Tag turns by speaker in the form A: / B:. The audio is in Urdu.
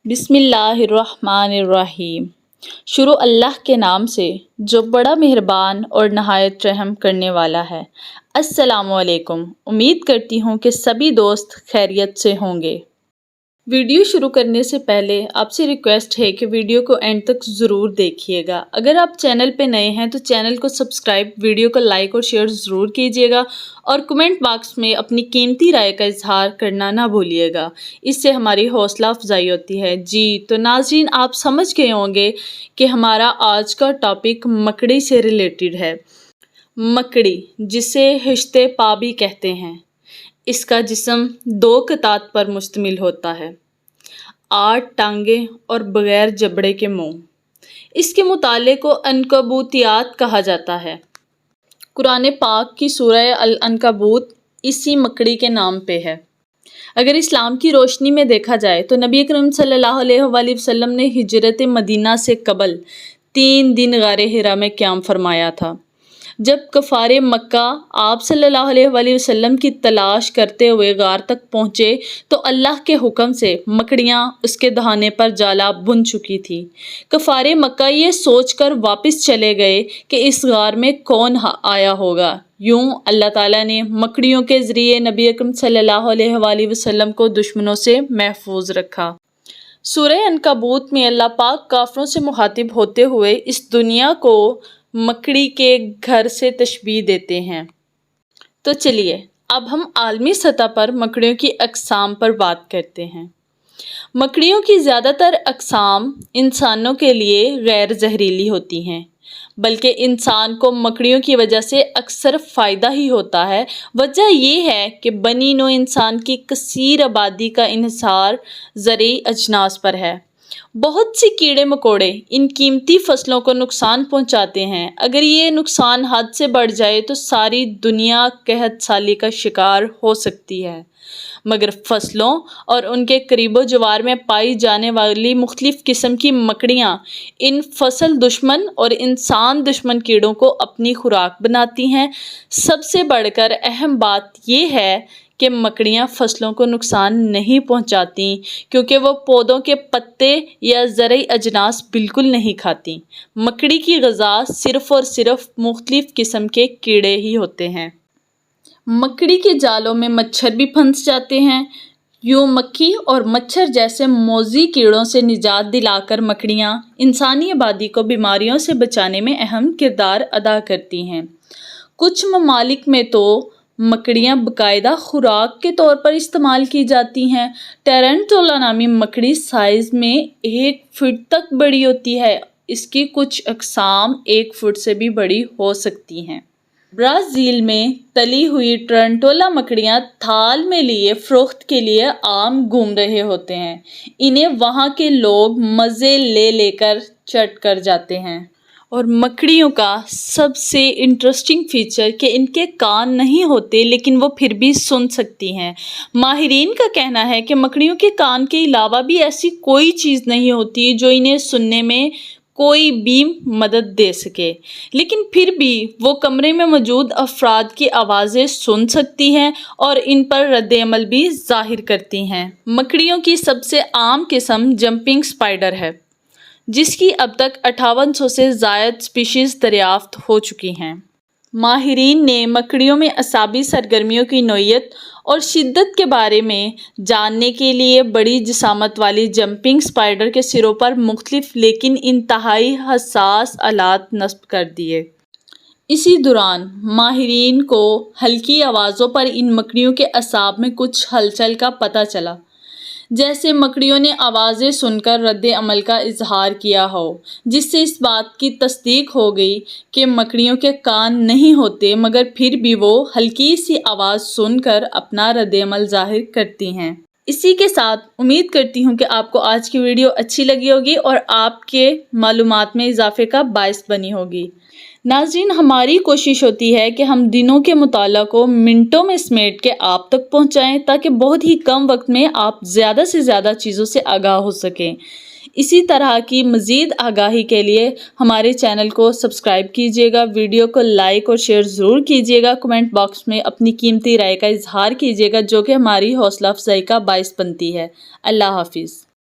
A: بسم اللہ الرحمن الرحیم۔ شروع اللہ کے نام سے جو بڑا مہربان اور نہایت رحم کرنے والا ہے۔ السلام علیکم۔ امید کرتی ہوں کہ سبھی دوست خیریت سے ہوں گے۔ ویڈیو شروع کرنے سے پہلے آپ سے ریکویسٹ ہے کہ ویڈیو کو اینڈ تک ضرور دیکھیے گا۔ اگر آپ چینل پہ نئے ہیں تو چینل کو سبسکرائب، ویڈیو کو لائک اور شیئر ضرور کیجیے گا اور کمنٹ باکس میں اپنی قیمتی رائے کا اظہار کرنا نہ بھولیے گا، اس سے ہماری حوصلہ افزائی ہوتی ہے۔ جی تو ناظرین، آپ سمجھ گئے ہوں گے کہ ہمارا آج کا ٹاپک مکڑی سے ریلیٹڈ ہے۔ مکڑی، جسے ہشتے پا بھی کہتے ہیں، اس کا جسم 2 قطعات پر مشتمل ہوتا ہے: 8 ٹانگیں اور بغیر جبڑے کے منہ۔ اس کے مطالعے کو عنکبوتیات کہا جاتا ہے۔ قرآن پاک کی سورہ العنکبوت اسی مکڑی کے نام پہ ہے۔ اگر اسلام کی روشنی میں دیکھا جائے تو نبی اکرم صلی اللہ علیہ وآلہ وسلم نے ہجرت مدینہ سے قبل 3 دن غار حرا میں قیام فرمایا تھا۔ جب کفار مکہ آپ صلی اللہ علیہ وآلہ وسلم کی تلاش کرتے ہوئے غار تک پہنچے تو اللہ کے حکم سے مکڑیاں اس کے دہانے پر جالا بن چکی تھی۔ کفار مکہ یہ سوچ کر واپس چلے گئے کہ اس غار میں کون آیا ہوگا۔ یوں اللہ تعالیٰ نے مکڑیوں کے ذریعے نبی اکرم صلی اللہ علیہ وآلہ وسلم کو دشمنوں سے محفوظ رکھا۔ سورہ عنکبوت میں اللہ پاک کافروں سے مخاطب ہوتے ہوئے اس دنیا کو مکڑی کے گھر سے تشبیہ دیتے ہیں۔ تو چلیے اب ہم عالمی سطح پر مکڑیوں کی اقسام پر بات کرتے ہیں۔ مکڑیوں کی زیادہ تر اقسام انسانوں کے لیے غیر زہریلی ہوتی ہیں، بلکہ انسان کو مکڑیوں کی وجہ سے اکثر فائدہ ہی ہوتا ہے۔ وجہ یہ ہے کہ بنی نوع انسان کی کثیر آبادی کا انحصار زرعی اجناس پر ہے۔ بہت سی کیڑے مکوڑے ان قیمتی فصلوں کو نقصان پہنچاتے ہیں۔ اگر یہ نقصان حد سے بڑھ جائے تو ساری دنیا قحط سالی کا شکار ہو سکتی ہے، مگر فصلوں اور ان کے قریب و جوار میں پائی جانے والی مختلف قسم کی مکڑیاں ان فصل دشمن اور انسان دشمن کیڑوں کو اپنی خوراک بناتی ہیں۔ سب سے بڑھ کر اہم بات یہ ہے کہ مکڑیاں فصلوں کو نقصان نہیں پہنچاتی کیونکہ وہ پودوں کے پتے یا زرعی اجناس بالکل نہیں کھاتی۔ مکڑی کی غذا صرف اور صرف مختلف قسم کے کیڑے ہی ہوتے ہیں۔ مکڑی کے جالوں میں مچھر بھی پھنس جاتے ہیں۔ یوں مکھی اور مچھر جیسے موذی کیڑوں سے نجات دلا کر مکڑیاں انسانی آبادی کو بیماریوں سے بچانے میں اہم کردار ادا کرتی ہیں۔ کچھ ممالک میں تو مکڑیاں باقاعدہ خوراک کے طور پر استعمال کی جاتی ہیں۔ ٹیرنٹولا نامی مکڑی سائز میں 1 فٹ تک بڑی ہوتی ہے۔ اس کی کچھ اقسام 1 فٹ سے بھی بڑی ہو سکتی ہیں۔ برازیل میں تلی ہوئی ٹرنٹولا مکڑیاں تھال میں لیے فروخت کے لیے عام گھوم رہے ہوتے ہیں۔ انہیں وہاں کے لوگ مزے لے کر چٹ کر جاتے ہیں۔ اور مکڑیوں کا سب سے انٹرسٹنگ فیچر کہ ان کے کان نہیں ہوتے لیکن وہ پھر بھی سن سکتی ہیں۔ ماہرین کا کہنا ہے کہ مکڑیوں کے کان کے علاوہ بھی ایسی کوئی چیز نہیں ہوتی جو انہیں سننے میں کوئی بھی مدد دے سکے، لیکن پھر بھی وہ کمرے میں موجود افراد کی آوازیں سن سکتی ہیں اور ان پر رد عمل بھی ظاہر کرتی ہیں۔ مکڑیوں کی سب سے عام قسم جمپنگ سپائڈر ہے، جس کی اب تک 5800 سے زائد سپیشیز دریافت ہو چکی ہیں۔ ماہرین نے مکڑیوں میں اعصابی سرگرمیوں کی نوعیت اور شدت کے بارے میں جاننے کے لیے بڑی جسامت والی جمپنگ سپائڈر کے سروں پر مختلف لیکن انتہائی حساس آلات نصب کر دیے۔ اسی دوران ماہرین کو ہلکی آوازوں پر ان مکڑیوں کے اعصاب میں کچھ ہلچل کا پتہ چلا، جیسے مکڑیوں نے آوازیں سن کر رد عمل کا اظہار کیا ہو، جس سے اس بات کی تصدیق ہو گئی کہ مکڑیوں کے کان نہیں ہوتے مگر پھر بھی وہ ہلکی سی آواز سن کر اپنا رد عمل ظاہر کرتی ہیں۔ اسی کے ساتھ امید کرتی ہوں کہ آپ کو آج کی ویڈیو اچھی لگی ہوگی اور آپ کے معلومات میں اضافے کا باعث بنی ہوگی۔ ناظرین، ہماری کوشش ہوتی ہے کہ ہم دنوں کے مطالعہ کو منٹوں میں سمیٹ کے آپ تک پہنچائیں تاکہ بہت ہی کم وقت میں آپ زیادہ سے زیادہ چیزوں سے آگاہ ہو سکیں۔ اسی طرح کی مزید آگاہی کے لیے ہمارے چینل کو سبسکرائب کیجیے گا، ویڈیو کو لائک اور شیئر ضرور کیجیے گا، کمنٹ باکس میں اپنی قیمتی رائے کا اظہار کیجیے گا جو کہ ہماری حوصلہ افزائی کا باعث بنتی ہے۔ اللہ حافظ۔